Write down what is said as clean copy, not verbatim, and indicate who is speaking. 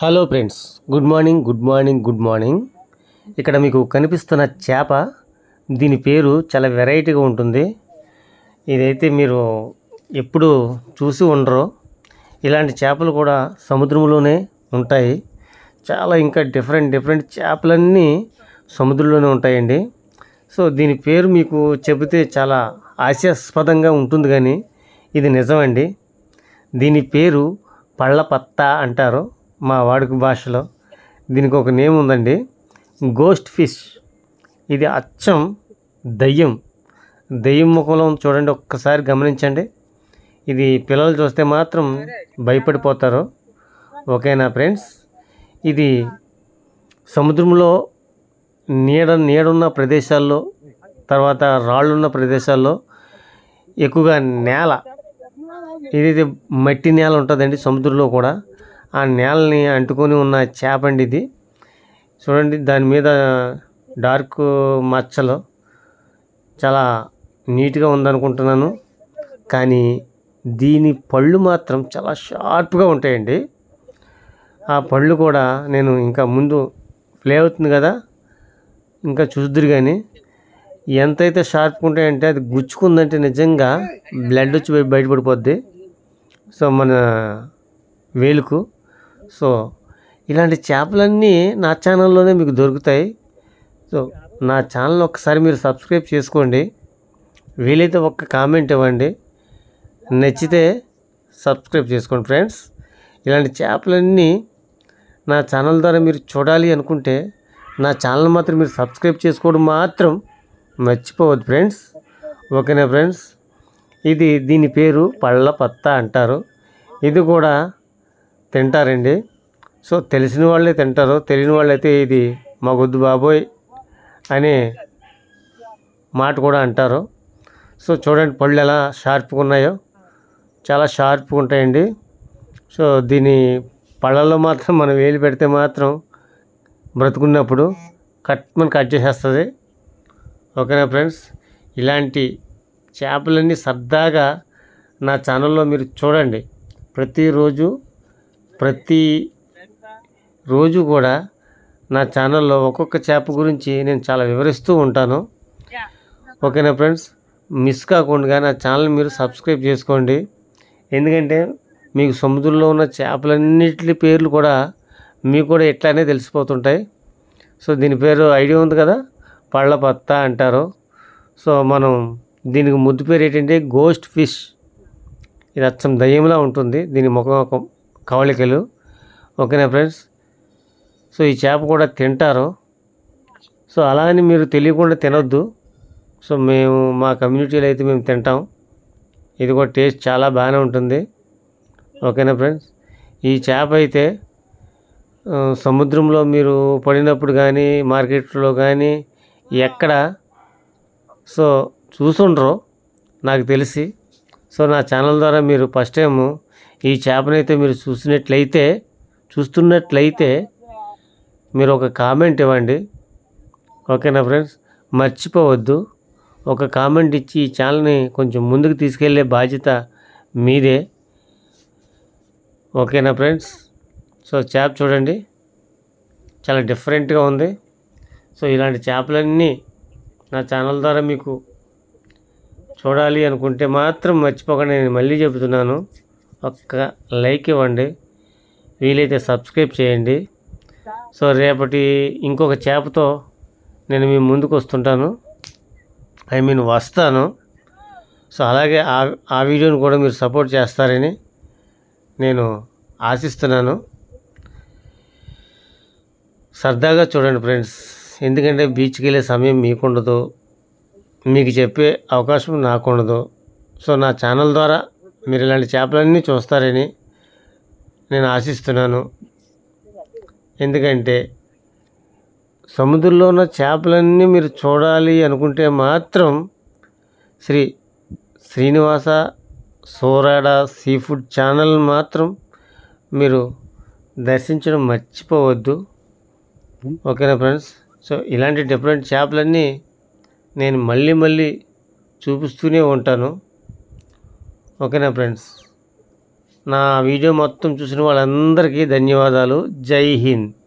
Speaker 1: Hello friends, good morning. ఇక్కడ మీకు కనిపిస్తున్న చేప, దీని పేరు చాలా వెరైటీగా ఉంటుంది. ఇదైతే మీరు ఎప్పుడు చూసి ఉండరు. ఇలాంటి చేపలు కూడా సముద్రంలోనే ఉంటాయి. చాలా ఇంకా డిఫరెంట్ చేపలన్నీ సముద్రంలోనే ఉంటాయండి. సో దీని పేరు మీకు చెబితే చాలా హాస్యాస్పదంగా ఉంటుంది, కానీ ఇది నిజమండి. దీని పేరు పళ్ళపత్త అంటారు మా వాడుక భాషలో. దీనికి ఒక నేమ్ ఉందండి, గోస్ట్ ఫిష్. ఇది అచ్చం దయ్యం ముఖంలో చూడండి, ఒక్కసారి గమనించండి. ఇది పిల్లలు చూస్తే మాత్రం భయపడిపోతారు. ఓకేనా ఫ్రెండ్స్, ఇది సముద్రంలో నీడున్న ప్రదేశాల్లో, తర్వాత రాళ్ళున్న ప్రదేశాల్లో, ఎక్కువగా నేల, ఇది మట్టి నేల ఉంటుందండి సముద్రంలో కూడా. ఆ నేలని అంటుకొని ఉన్న చేప అండి ఇది. చూడండి, దాని మీద డార్క్ మచ్చలు, చాలా నీట్గా ఉందనుకుంటున్నాను. కానీ దీని పళ్ళు మాత్రం చాలా షార్ప్గా ఉంటాయండి. ఆ పళ్ళు కూడా నేను ఇంకా ముందు ప్లే అవుతుంది కదా, ఇంకా చూద్దురు. కానీ ఎంతైతే షార్ప్గా ఉంటాయంటే, అది గుచ్చుకుందంటే నిజంగా బ్లడ్ వచ్చి బయటపడిపోద్ది. సో మన వేలుకు. సో ఇలాంటి చేపలన్నీ నా ఛానల్లోనే మీకు దొరుకుతాయి. సో నా ఛానల్ ఒకసారి మీరు సబ్స్క్రైబ్ చేసుకోండి. వీలైతే ఒక్క కామెంట్ ఇవ్వండి. నచ్చితే సబ్స్క్రైబ్ చేసుకోండి ఫ్రెండ్స్. ఇలాంటి చేపలన్నీ నా ఛానల్ ద్వారా మీరు చూడాలి అనుకుంటే, నా ఛానల్ మాత్రం మీరు సబ్స్క్రైబ్ చేసుకోవడం మాత్రం మర్చిపోవద్దు ఫ్రెండ్స్. ఓకేనా ఫ్రెండ్స్, దీని పేరు పళ్ళపత్త అంటారు. ఇది కూడా తింటారండి. సో తెలిసిన వాళ్ళే తింటారు, తెలియని వాళ్ళైతే ఇది మాకొద్దు బాబోయ్ అనే మాట కూడా అంటారు. సో చూడండి, పళ్ళు ఎలా షార్ప్గా ఉన్నాయో, చాలా షార్ప్గా ఉంటాయండి. సో దీని పళ్ళల్లో మాత్రం మనం వేలు పెడితే మాత్రం బ్రతుకున్నప్పుడు కట్ చేసేస్తుంది. ఓకేనా ఫ్రెండ్స్, ఇలాంటి చేపలన్నీ సరదాగా నా ఛానల్లో మీరు చూడండి. ప్రతిరోజు కూడా నా ఛానల్లో ఒక్కొక్క చేప గురించి నేను చాలా వివరిస్తూ ఉంటాను. ఓకేనా ఫ్రెండ్స్, మిస్ కాకుండా నా ఛానల్ మీరు సబ్స్క్రైబ్ చేసుకోండి. ఎందుకంటే మీకు సముద్రంలో ఉన్న చేపలన్నిటి పేర్లు కూడా మీకు కూడా ఇట్లానే తెలిసిపోతుంటాయి. సో దీని పేరు ఐడియా ఉంది కదా, పళ్ళపత్త అంటారు. సో మనం దీనికి ముద్దు పేరు ఏంటంటే గోస్ట్ ఫిష్. ఇది అచ్చం దయ్యంలా ఉంటుంది, దీని ముఖం కవళికలు. ఓకేనా ఫ్రెండ్స్, సో ఈ చేప కూడా తింటారు. సో అలా అని మీరు తెలియకుండా తినొద్దు. సో మా కమ్యూనిటీలో అయితే మేము తింటాం. ఇది కూడా టేస్ట్ చాలా బాగానే ఉంటుంది. ఓకేనా ఫ్రెండ్స్, ఈ చేప అయితే సముద్రంలో మీరు పడినప్పుడు కానీ, మార్కెట్లో కానీ ఎక్కడ సో చూసుండ్రో నాకు తెలిసి. సో నా ఛానల్ ద్వారా మీరు ఫస్ట్ టైం ఈ చేపనైతే మీరు చూస్తున్నట్లయితే మీరు ఒక కామెంట్ ఇవ్వండి. ఓకేనా ఫ్రెండ్స్, మర్చిపోవద్దు. ఒక కామెంట్ ఇచ్చి ఈ ఛానల్ని కొంచెం ముందుకు తీసుకెళ్ళే బాధ్యత మీదే. ఓకేనా ఫ్రెండ్స్, సో చేప చూడండి, చాలా డిఫరెంట్గా ఉంది. సో ఇలాంటి చేపలన్నీ నా ఛానల్ ద్వారా మీకు చూడాలి అనుకుంటే మాత్రం మర్చిపోకుండా, నేను మళ్ళీ చెబుతున్నాను, ఒక్క లైక్ ఇవ్వండి, వీలైతే సబ్స్క్రైబ్ చేయండి. సో రేపటి ఇంకొక చేపతో నేను మీ ముందుకు వస్తాను. సో అలాగే ఆ వీడియోని కూడా మీరు సపోర్ట్ చేస్తారని నేను ఆశిస్తున్నాను. సరదాగా చూడండి ఫ్రెండ్స్, ఎందుకంటే బీచ్కి వెళ్ళే సమయం మీకుండదు, మీకు చెప్పే అవకాశం నాకుండదు. సో నా ఛానల్ ద్వారా మీరు ఇలాంటి చేపలన్నీ చూస్తారని నేను ఆశిస్తున్నాను. ఎందుకంటే సముద్రంలో ఉన్న చేపలన్నీ మీరు చూడాలి అనుకుంటే మాత్రం శ్రీనివాస సోరాడ సీ ఫుడ్ ఛానల్ మాత్రం మీరు దర్శించడం మర్చిపోవద్దు. ఓకేనా ఫ్రెండ్స్, సో ఇలాంటి డిఫరెంట్ చేపలన్నీ నేను మళ్ళీ చూపిస్తూనే ఉంటాను. ఓకేనా ఫ్రెండ్స్. నా వీడియో మొత్తం చూసిన వాళ్ళందరికీ ధన్యవాదాలు. జై హింద్.